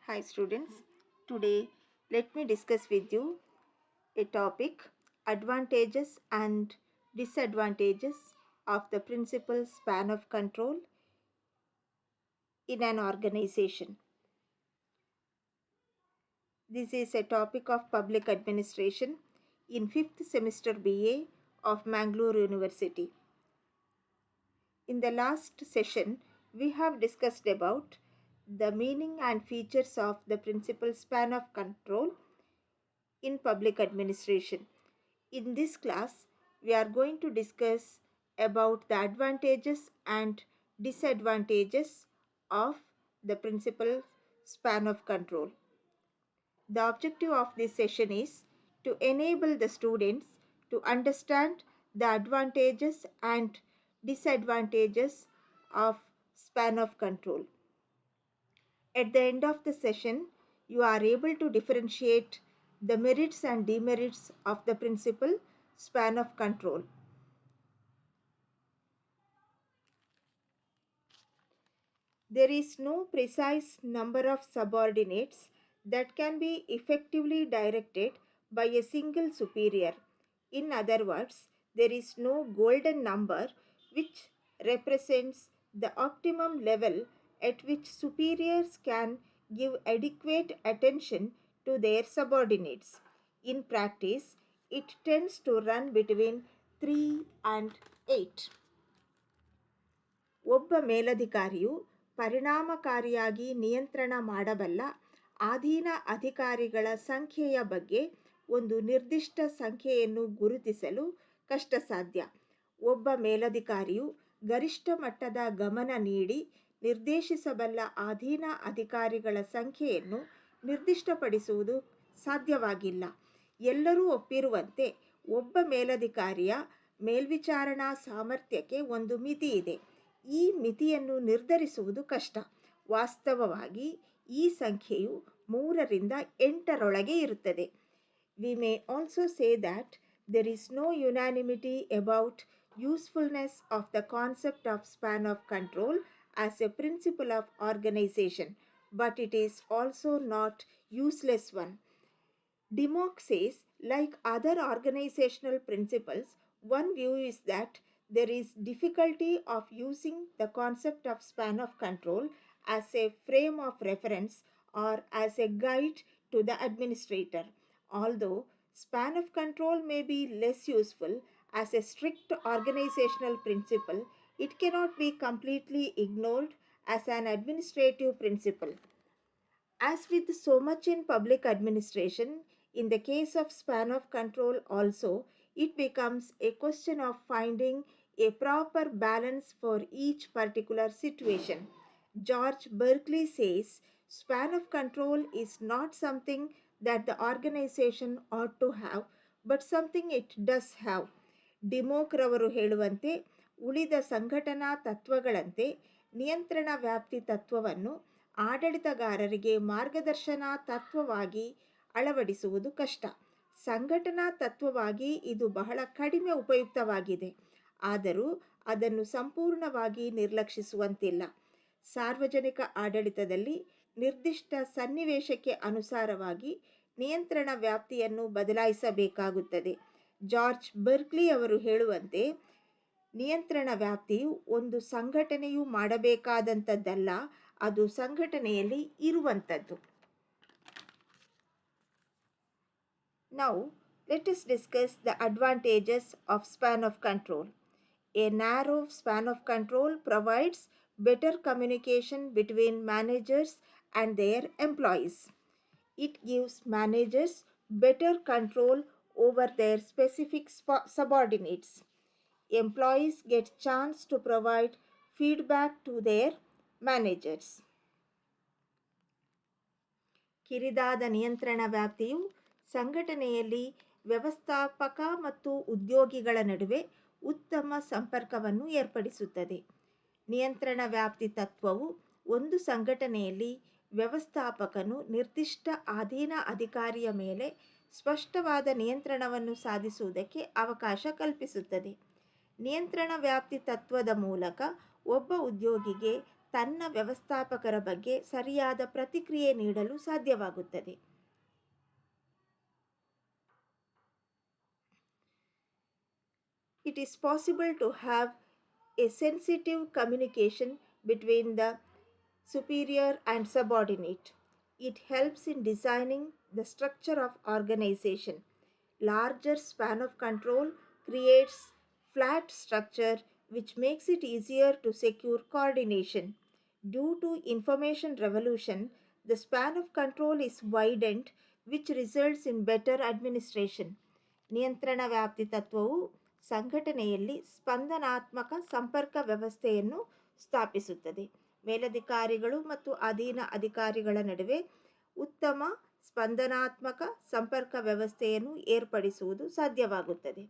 Hi students, today let me discuss with you a topic: advantages and disadvantages of the principal span of control in an organization. This is a topic of public administration in 5th semester BA of Mangalore University. In the last session, we have discussed about the meaning and features of the principal span of control in public administration. In this class, we are going to discuss about the advantages and disadvantages of the principal span of control. The objective of this session is to enable the students to understand the advantages and disadvantages of span of control. At the end of the session, you are able to differentiate the merits and demerits of the principal span of control. There is no precise number of subordinates that can be effectively directed by a single superior. In other words, there is no golden number which represents the optimum level at which superiors can give adequate attention to their subordinates. In practice, it tends to run between 3 and 8. ಒಬ್ಬ ಮೇಲಧಿಕಾರಿಯು ಪರಿಣಾಮಕಾರಿಯಾಗಿ ನಿಯಂತ್ರಣ ಮಾಡಬಲ್ಲ ಅಧೀನ ಅಧಿಕಾರಿಗಳ ಸಂಖ್ಯೆಯ ಬಗ್ಗೆ ಒಂದು ನಿರ್ದಿಷ್ಟ ಸಂಖ್ಯೆಯನ್ನು ಗುರುತಿಸಲು ಕಷ್ಟಸಾಧ್ಯ. ಒಬ್ಬ ಮೇಲಧಿಕಾರಿಯು ಗರಿಷ್ಠ ಮಟ್ಟದ ಗಮನ ನೀಡಿ ನಿರ್ದೇಶಿಸಬಲ್ಲ ಅಧೀನ ಅಧಿಕಾರಿಗಳ ಸಂಖ್ಯೆಯನ್ನು ನಿರ್ದಿಷ್ಟಪಡಿಸುವುದು ಸಾಧ್ಯವಾಗಿಲ್ಲ. ಎಲ್ಲರೂ ಒಪ್ಪಿರುವಂತೆ ಒಬ್ಬ ಮೇಲಧಿಕಾರಿಯ ಮೇಲ್ವಿಚಾರಣಾ ಸಾಮರ್ಥ್ಯಕ್ಕೆ ಒಂದು ಮಿತಿ ಇದೆ. ಈ ಮಿತಿಯನ್ನು ನಿರ್ಧರಿಸುವುದು ಕಷ್ಟ. ವಾಸ್ತವವಾಗಿ ಈ ಸಂಖ್ಯೆಯು 3ರಿಂದ 8ರೊಳಗೆ ಇರುತ್ತದೆ. We may also say that there is no unanimity about usefulness of the concept of span of control as a principle of organization, but it is also not useless one. Dimock says, like other organizational principles, one view is that there is difficulty of using the concept of span of control as a frame of reference or as a guide to the administrator. Although span of control may be less useful as a strict organizational principle, it cannot be completely ignored as an administrative principle. As with so much in public administration, in the case of span of control also, it becomes a question of finding a proper balance for each particular situation. George Berkeley says, span of control is not something that the organization ought to have, but something it does have. ಡಿಮೋಕ್ ರವರು ಹೇಳುವಂತೆ, ಉಳಿದ ಸಂಘಟನಾ ತತ್ವಗಳಂತೆ ನಿಯಂತ್ರಣ ವ್ಯಾಪ್ತಿ ತತ್ವವನ್ನು ಆಡಳಿತಗಾರರಿಗೆ ಮಾರ್ಗದರ್ಶನ ತತ್ವವಾಗಿ ಅಳವಡಿಸುವುದು ಕಷ್ಟ. ಸಂಘಟನಾ ತತ್ವವಾಗಿ ಇದು ಬಹಳ ಕಡಿಮೆ ಉಪಯುಕ್ತವಾಗಿದೆ, ಆದರೂ ಅದನ್ನು ಸಂಪೂರ್ಣವಾಗಿ ನಿರ್ಲಕ್ಷಿಸುವಂತಿಲ್ಲ. ಸಾರ್ವಜನಿಕ ಆಡಳಿತದಲ್ಲಿ ನಿರ್ದಿಷ್ಟ ಸನ್ನಿವೇಶಕ್ಕೆ ಅನುಸಾರವಾಗಿ ನಿಯಂತ್ರಣ ವ್ಯಾಪ್ತಿಯನ್ನು ಬದಲಾಯಿಸಬೇಕಾಗುತ್ತದೆ. ಜಾರ್ಜ್ ಬರ್ಕ್ಲಿ ಅವರು ಹೇಳುವಂತೆ, ನಿಯಂತ್ರಣ ವ್ಯಾಪ್ತಿಯು ಒಂದು ಸಂಘಟನೆಯು ಮಾಡಬೇಕಾದಂಥದ್ದಲ್ಲ, ಅದು ಸಂಘಟನೆಯಲ್ಲಿ ಇರುವಂಥದ್ದು. Now, let us discuss the advantages of span of control. A narrow span of control provides better communication between managers and their employees. It gives managers better control over their specific subordinates. Employees get chance to provide feedback to their managers. ಕಿರಿದಾದ ನಿಯಂತ್ರಣ ವ್ಯಾಪ್ತಿಯು ಸಂಘಟನೆಯಲ್ಲಿ ವ್ಯವಸ್ಥಾಪಕ ಮತ್ತು ಉದ್ಯೋಗಿಗಳ ನಡುವೆ ಉತ್ತಮ ಸಂಪರ್ಕವನ್ನು ಏರ್ಪಡಿಸುತ್ತದೆ. ನಿಯಂತ್ರಣ ವ್ಯಾಪ್ತಿ ತತ್ವವು ಒಂದು ಸಂಘಟನೆಯಲ್ಲಿ ವ್ಯವಸ್ಥಾಪಕನು ನಿರ್ದಿಷ್ಟ ಅಧೀನ ಅಧಿಕಾರಿಯ ಮೇಲೆ ಸ್ಪಷ್ಟವಾದ ನಿಯಂತ್ರಣವನ್ನು ಸಾಧಿಸುವುದಕ್ಕೆ ಅವಕಾಶ ಕಲ್ಪಿಸುತ್ತದೆ. ನಿಯಂತ್ರಣ ವ್ಯಾಪ್ತಿ ತತ್ವದ ಮೂಲಕ ಒಬ್ಬ ಉದ್ಯೋಗಿಗೆ ತನ್ನ ವ್ಯವಸ್ಥಾಪಕರ ಬಗ್ಗೆ ಸರಿಯಾದ ಪ್ರತಿಕ್ರಿಯೆ ನೀಡಲು ಸಾಧ್ಯವಾಗುತ್ತದೆ. It is possible to have a sensitive communication between the superior and subordinate. It helps in designing the structure of organization. Larger span of control creates flat structure which makes it easier to secure coordination. Due to information revolution, the span of control is widened, which results in better administration. ನಿಯಂತ್ರಣ ವ್ಯಾಪ್ತಿ ತತ್ವವು ಸಂಘಟನೆಯಲ್ಲಿ ಸ್ಪಂದನಾತ್ಮಕ ಸಂಪರ್ಕ ವ್ಯವಸ್ಥೆಯನ್ನು ಸ್ಥಾಪಿಸುತ್ತದೆ. ಮೇಲಧಿಕಾರಿಗಳು ಮತ್ತು ಅಧೀನ ಅಧಿಕಾರಿಗಳ ನಡುವೆ ಉತ್ತಮ ಸ್ಪಂದನಾತ್ಮಕ ಸಂಪರ್ಕ ವ್ಯವಸ್ಥೆಯನ್ನು ಏರ್ಪಡಿಸುವುದು ಸಾಧ್ಯವಾಗುತ್ತದೆ.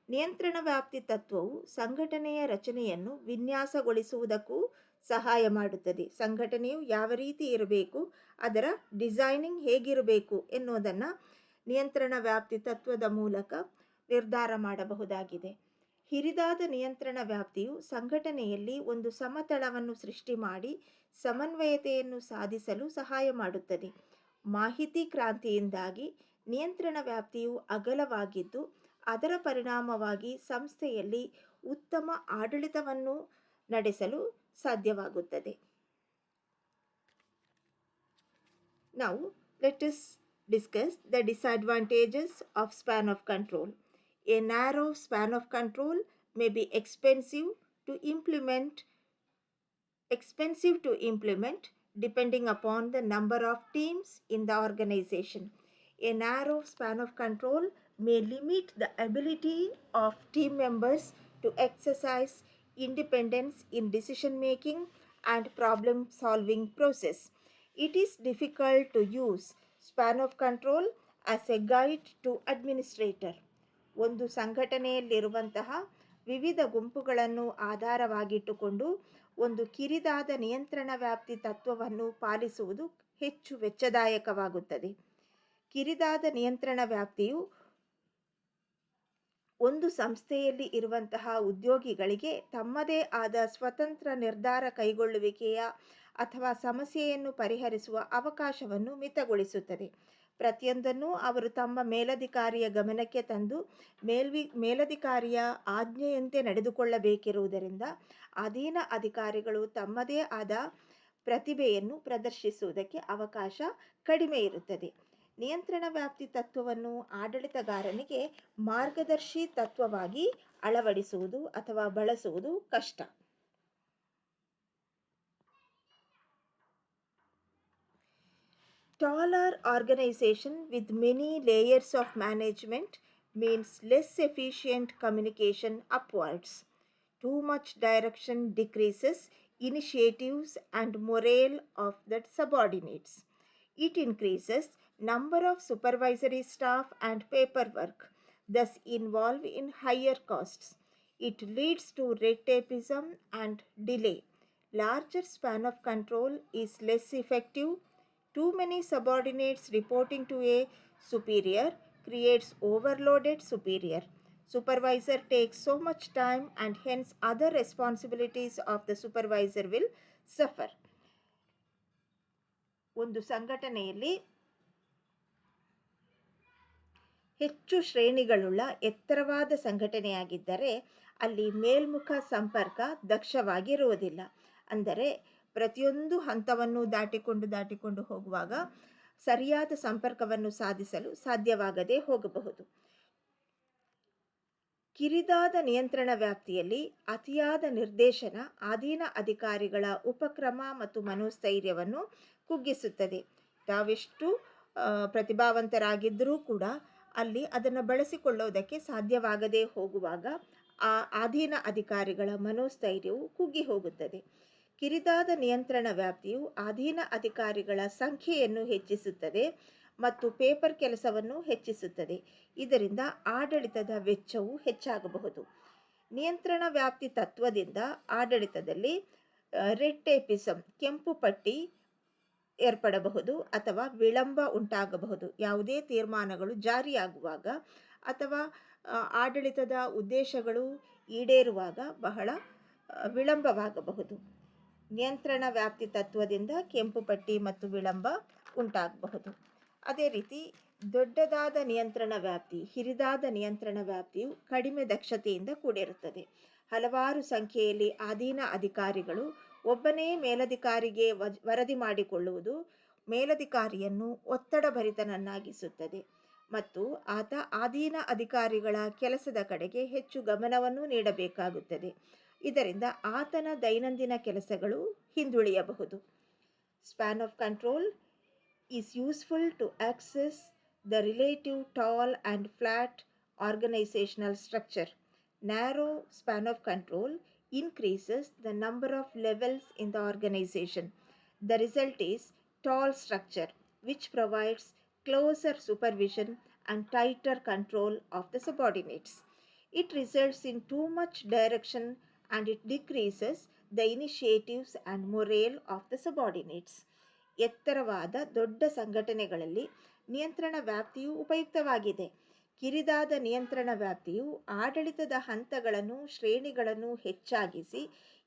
ನಿಯಂತ್ರಣ ವ್ಯಾಪ್ತಿ ತತ್ವವು ಸಂಘಟನೆಯ ರಚನೆಯನ್ನು ವಿನ್ಯಾಸಗೊಳಿಸುವುದಕ್ಕೂ ಸಹಾಯ ಮಾಡುತ್ತದೆ. ಸಂಘಟನೆಯು ಯಾವ ರೀತಿ ಇರಬೇಕು, ಅದರ ಡಿಸೈನಿಂಗ್ ಹೇಗಿರಬೇಕು ಎನ್ನುವುದನ್ನು ನಿಯಂತ್ರಣ ವ್ಯಾಪ್ತಿ ತತ್ವದ ಮೂಲಕ ನಿರ್ಧಾರ ಮಾಡಬಹುದಾಗಿದೆ. ಹಿರಿದಾದ ನಿಯಂತ್ರಣ ವ್ಯಾಪ್ತಿಯು ಸಂಘಟನೆಯಲ್ಲಿ ಒಂದು ಸಮತಳವನ್ನು ಸೃಷ್ಟಿ ಮಾಡಿ ಸಮನ್ವಯತೆಯನ್ನು ಸಾಧಿಸಲು ಸಹಾಯ ಮಾಡುತ್ತದೆ. ಮಾಹಿತಿ ಕ್ರಾಂತಿಯಿಂದಾಗಿ ನಿಯಂತ್ರಣ ವ್ಯಾಪ್ತಿಯು ಅಗಲವಾಗಿದ್ದು, ಅದರ ಪರಿಣಾಮವಾಗಿ ಸಂಸ್ಥೆಯಲ್ಲಿ ಉತ್ತಮ ಆಡಳಿತವನ್ನು ನಡೆಸಲು ಸಾಧ್ಯವಾಗುತ್ತದೆ. Now, let us discuss the disadvantages of span of control. A narrow span of control may be expensive to implement depending upon the number of teams in the organization. A narrow span of control may limit the ability of team members to exercise independence in decision making and problem solving process. It is difficult to use span of control as a guide to administrator. ಒಂದು ಸಂಘಟನೆಯಲ್ಲಿರುವಂತಹ ವಿವಿಧ ಗುಂಪುಗಳನ್ನು ಆಧಾರವಾಗಿಟ್ಟುಕೊಂಡು ಒಂದು ಕಿರಿದಾದ ನಿಯಂತ್ರಣ ವ್ಯಾಪ್ತಿ ತತ್ವವನ್ನು ಪಾಲಿಸುವುದು ಹೆಚ್ಚು ವೆಚ್ಚದಾಯಕವಾಗುತ್ತದೆ. ಕಿರಿದಾದ ನಿಯಂತ್ರಣ ವ್ಯಾಪ್ತಿಯು ಒಂದು ಸಂಸ್ಥೆಯಲ್ಲಿ ಇರುವಂತಹ ಉದ್ಯೋಗಿಗಳಿಗೆ ತಮ್ಮದೇ ಆದ ಸ್ವತಂತ್ರ ನಿರ್ಧಾರ ಕೈಗೊಳ್ಳುವಿಕೆಯ ಅಥವಾ ಸಮಸ್ಯೆಯನ್ನು ಪರಿಹರಿಸುವ ಅವಕಾಶವನ್ನು ಮಿತಗೊಳಿಸುತ್ತದೆ. ಪ್ರತಿಯೊಂದನ್ನು ಅವರು ತಮ್ಮ ಮೇಲಧಿಕಾರಿಯ ಗಮನಕ್ಕೆ ತಂದು ಮೇಲಧಿಕಾರಿಯ ಆಜ್ಞೆಯಂತೆ ನಡೆದುಕೊಳ್ಳಬೇಕಿರುವುದರಿಂದ ಅಧೀನ ಅಧಿಕಾರಿಗಳು ತಮ್ಮದೇ ಆದ ಪ್ರತಿಭೆಯನ್ನು ಪ್ರದರ್ಶಿಸುವುದಕ್ಕೆ ಅವಕಾಶ ಕಡಿಮೆ ಇರುತ್ತದೆ. ನಿಯಂತ್ರಣ ವ್ಯಾಪ್ತಿ ತತ್ವವನ್ನು ಆಡಳಿತಗಾರನಿಗೆ ಮಾರ್ಗದರ್ಶಿ ತತ್ವವಾಗಿ ಅಳವಡಿಸುವುದು ಅಥವಾ ಬಳಸುವುದು ಕಷ್ಟ. Taller organization with many layers of management means less efficient communication upwards. Too much direction decreases initiatives and morale of the subordinates. It increases number of supervisory staff and paperwork, thus involve in higher costs. It leads to red tapeism and delay. Larger span of control is less effective. Too many subordinates reporting to a superior creates overloaded superior. Supervisor takes so much time and hence other responsibilities of the supervisor will suffer. ಒಂದು ಸಂಘಟನೆಯಲ್ಲಿ ಹೆಚ್ಚು ಶ್ರೇಣಿಗಳುಳ್ಳ ಎತ್ತರವಾದ ಸಂಘಟನೆಯಾಗಿದ್ದರೆ ಅಲ್ಲಿ ಮೇಲ್ಮುಖ ಸಂಪರ್ಕ ದಕ್ಷವಾಗಿರುವುದಿಲ್ಲ. ಅಂದರೆ ಪ್ರತಿಯೊಂದು ಹಂತವನ್ನು ದಾಟಿಕೊಂಡು ಹೋಗುವಾಗ ಸರಿಯಾದ ಸಂಪರ್ಕವನ್ನು ಸಾಧಿಸಲು ಸಾಧ್ಯವಾಗದೇ ಹೋಗಬಹುದು. ಕಿರಿದಾದ ನಿಯಂತ್ರಣ ವ್ಯಾಪ್ತಿಯಲ್ಲಿ ಅತಿಯಾದ ನಿರ್ದೇಶನ ಅಧೀನ ಅಧಿಕಾರಿಗಳ ಉಪಕ್ರಮ ಮತ್ತು ಮನೋಸ್ಥೈರ್ಯವನ್ನು ಕುಗ್ಗಿಸುತ್ತದೆ. ತಾವೆಷ್ಟು ಪ್ರತಿಭಾವಂತರಾಗಿದ್ದರೂ ಕೂಡ ಅಲ್ಲಿ ಅದನ್ನು ಬಳಸಿಕೊಳ್ಳುವುದಕ್ಕೆ ಸಾಧ್ಯವಾಗದೇ ಹೋಗುವಾಗ ಆ ಅಧೀನ ಅಧಿಕಾರಿಗಳ ಮನೋಸ್ಥೈರ್ಯವು ಕುಗ್ಗಿ ಹೋಗುತ್ತದೆ. ಕಿರಿದಾದ ನಿಯಂತ್ರಣ ವ್ಯಾಪ್ತಿಯು ಅಧೀನ ಅಧಿಕಾರಿಗಳ ಸಂಖ್ಯೆಯನ್ನು ಹೆಚ್ಚಿಸುತ್ತದೆ ಮತ್ತು ಪೇಪರ್ ಕೆಲಸವನ್ನು ಹೆಚ್ಚಿಸುತ್ತದೆ. ಇದರಿಂದ ಆಡಳಿತದ ವೆಚ್ಚವು ಹೆಚ್ಚಾಗಬಹುದು. ನಿಯಂತ್ರಣ ವ್ಯಾಪ್ತಿ ತತ್ವದಿಂದ ಆಡಳಿತದಲ್ಲಿ ರೆಡ್ ಟೇಪಿಸಮ್ ಕೆಂಪು ಪಟ್ಟಿ ಏರ್ಪಡಬಹುದು ಅಥವಾ ವಿಳಂಬ ಉಂಟಾಗಬಹುದು. ಯಾವುದೇ ತೀರ್ಮಾನಗಳು ಜಾರಿಯಾಗುವಾಗ ಅಥವಾ ಆಡಳಿತದ ಉದ್ದೇಶಗಳು ಈಡೇರುವಾಗ ಬಹಳ ವಿಳಂಬವಾಗಬಹುದು. ನಿಯಂತ್ರಣ ವ್ಯಾಪ್ತಿ ತತ್ವದಿಂದ ಕೆಂಪು ಪಟ್ಟಿ ಮತ್ತು ವಿಳಂಬ ಉಂಟಾಗಬಹುದು. ಅದೇ ರೀತಿ ದೊಡ್ಡದಾದ ನಿಯಂತ್ರಣ ವ್ಯಾಪ್ತಿ, ಹಿರಿದಾದ ನಿಯಂತ್ರಣ ವ್ಯಾಪ್ತಿಯು ಕಡಿಮೆ ದಕ್ಷತೆಯಿಂದ ಕೂಡಿರುತ್ತದೆ. ಹಲವಾರು ಸಂಖ್ಯೆಯಲ್ಲಿ ಅಧೀನ ಅಧಿಕಾರಿಗಳು ಒಬ್ಬನೇ ಮೇಲಧಿಕಾರಿಗೆ ವರದಿ ಮಾಡಿಕೊಳ್ಳುವುದು ಮೇಲಧಿಕಾರಿಯನ್ನು ಒತ್ತಡಭರಿತನನ್ನಾಗಿಸುತ್ತದೆ ಮತ್ತು ಆತ ಅಧೀನ ಅಧಿಕಾರಿಗಳ ಕೆಲಸದ ಕಡೆಗೆ ಹೆಚ್ಚು ಗಮನವನ್ನು ನೀಡಬೇಕಾಗುತ್ತದೆ. ಇದರಿಂದ ಆತನ ದೈನಂದಿನ ಕೆಲಸಗಳು ಹಿಂದುಳಿಯಬಹುದು. Span of control is useful to access the relative tall and flat organizational structure. Narrow span of control increases the number of levels in the organization. The result is tall structure, which provides closer supervision and tighter control of the subordinates. It results in too much direction and it decreases the initiatives and morale of the subordinates. ಎತ್ತರವಾದ ದೊಡ್ಡ ಸಂಘಟನೆಗಳಲ್ಲಿ ನಿಯಂತ್ರಣ ವ್ಯಾಪ್ತಿಯು ಉಪಯುಕ್ತವಾಗಿದೆ. ಕಿರಿದಾದ ನಿಯಂತ್ರಣ ವ್ಯಾಪ್ತಿಯು ಆಡಳಿತದ ಹಂತಗಳನ್ನು, ಶ್ರೇಣಿಗಳನ್ನು ಹೆಚ್ಚಾಗಿಸಿ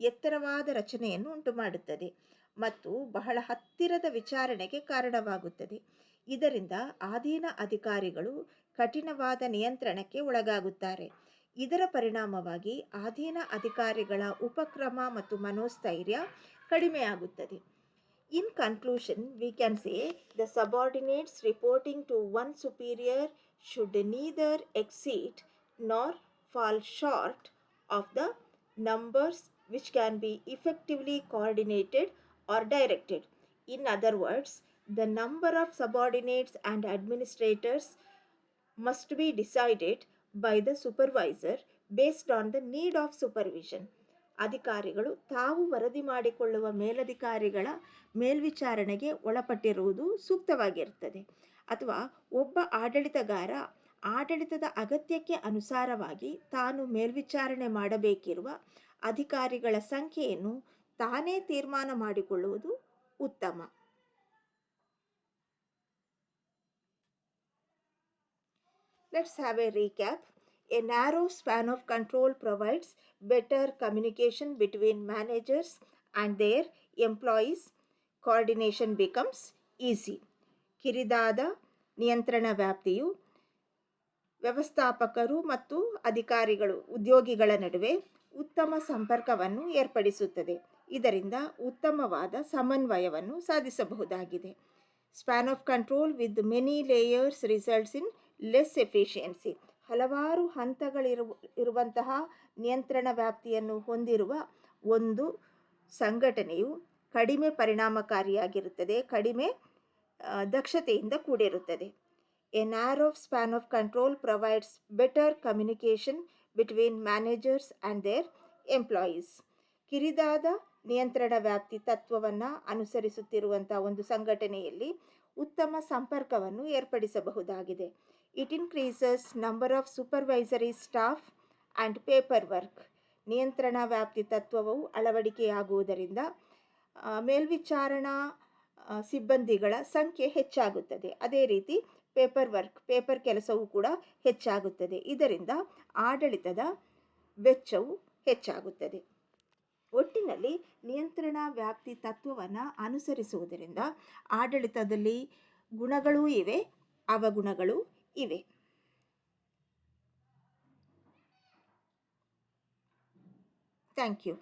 ಎತ್ತರವಾದ ರಚನೆಯನ್ನು ಉಂಟುಮಾಡುತ್ತದೆ ಮತ್ತು ಬಹಳ ಹತ್ತಿರದ ವಿಚಾರಣೆಗೆ ಕಾರಣವಾಗುತ್ತದೆ. ಇದರಿಂದ ಅಧೀನ ಅಧಿಕಾರಿಗಳು ಕಠಿಣವಾದ ನಿಯಂತ್ರಣಕ್ಕೆ ಒಳಗಾಗುತ್ತಾರೆ. ಇದರ ಪರಿಣಾಮವಾಗಿ ಅಧೀನ ಅಧಿಕಾರಿಗಳ ಉಪಕ್ರಮ ಮತ್ತು ಮನೋಸ್ಥೈರ್ಯ ಕಡಿಮೆಯಾಗುತ್ತದೆ. In conclusion, we can say the subordinates reporting to one superior should neither exceed nor fall short of the numbers which can be effectively coordinated or directed. In other words, the number of subordinates and administrators must be decided by the supervisor based on the need of supervision. ಅಧಿಕಾರಿಗಳು ತಾವು ವರದಿ ಮಾಡಿಕೊಳ್ಳುವ ಮೇಲಧಿಕಾರಿಗಳ ಮೇಲ್ವಿಚಾರಣೆಗೆ ಒಳಪಟ್ಟಿರುವುದು ಸೂಕ್ತವಾಗಿರುತ್ತದೆ. ಅಥವಾ ಒಬ್ಬ ಆಡಳಿತಗಾರ ಆಡಳಿತದ ಅಗತ್ಯಕ್ಕೆ ಅನುಸಾರವಾಗಿ ತಾನು ಮೇಲ್ವಿಚಾರಣೆ ಮಾಡಬೇಕಿರುವ ಅಧಿಕಾರಿಗಳ ಸಂಖ್ಯೆಯನ್ನು ತಾನೇ ತೀರ್ಮಾನ ಮಾಡಿಕೊಳ್ಳುವುದು ಉತ್ತಮ. Let's have a recap. A narrow span of control provides better communication between managers and their employees. Coordination becomes easy. ಕಿರಿದಾದ ನಿಯಂತ್ರಣ ವ್ಯಾಪ್ತಿಯು ವ್ಯವಸ್ಥಾಪಕರು ಮತ್ತು ಅಧಿಕಾರಿಗಳು, ಉದ್ಯೋಗಿಗಳ ನಡುವೆ ಉತ್ತಮ ಸಂಪರ್ಕವನ್ನು ಏರ್ಪಡಿಸುತ್ತದೆ. ಇದರಿಂದ ಉತ್ತಮವಾದ ಸಮನ್ವಯವನ್ನು ಸಾಧಿಸಬಹುದಾಗಿದೆ. Span of control with many layers results in less efficiency. ಹಲವಾರು ಹಂತಗಳಿರುವಂತಹ ನಿಯಂತ್ರಣ ವ್ಯಾಪ್ತಿಯನ್ನು ಹೊಂದಿರುವ ಒಂದು ಸಂಘಟನೆಯು ಕಡಿಮೆ ಪರಿಣಾಮಕಾರಿಯಾಗಿರುತ್ತದೆ, ಕಡಿಮೆ ದಕ್ಷತೆಯಿಂದ ಕೂಡಿರುತ್ತದೆ. A narrow span of control provides better communication between managers and their employees. ಕಿರಿದಾದ ನಿಯಂತ್ರಣ ವ್ಯಾಪ್ತಿ ತತ್ವವನ್ನು ಅನುಸರಿಸುತ್ತಿರುವಂಥ ಒಂದು ಸಂಘಟನೆಯಲ್ಲಿ ಉತ್ತಮ ಸಂಪರ್ಕವನ್ನು ಏರ್ಪಡಿಸಬಹುದಾಗಿದೆ. It increases number of supervisory staff and paper work. ನಿಯಂತ್ರಣ ವ್ಯಾಪ್ತಿ ತತ್ವವು ಅಳವಡಿಕೆಯಾಗುವುದರಿಂದ ಮೇಲ್ವಿಚಾರಣಾ ಸಿಬ್ಬಂದಿಗಳ ಸಂಖ್ಯೆ ಹೆಚ್ಚಾಗುತ್ತದೆ. ಅದೇ ರೀತಿ ಪೇಪರ್ ಕೆಲಸವೂ ಕೂಡ ಹೆಚ್ಚಾಗುತ್ತದೆ. ಇದರಿಂದ ಆಡಳಿತದ ವೆಚ್ಚವು ಹೆಚ್ಚಾಗುತ್ತದೆ. ಒಟ್ಟಿನಲ್ಲಿ ನಿಯಂತ್ರಣ ವ್ಯಾಪ್ತಿ ತತ್ವವನ್ನು ಅನುಸರಿಸುವುದರಿಂದ ಆಡಳಿತದಲ್ಲಿ ಗುಣಗಳೂ ಇವೆ, ಅವಗುಣಗಳೂ ಇವೆ. Thank you.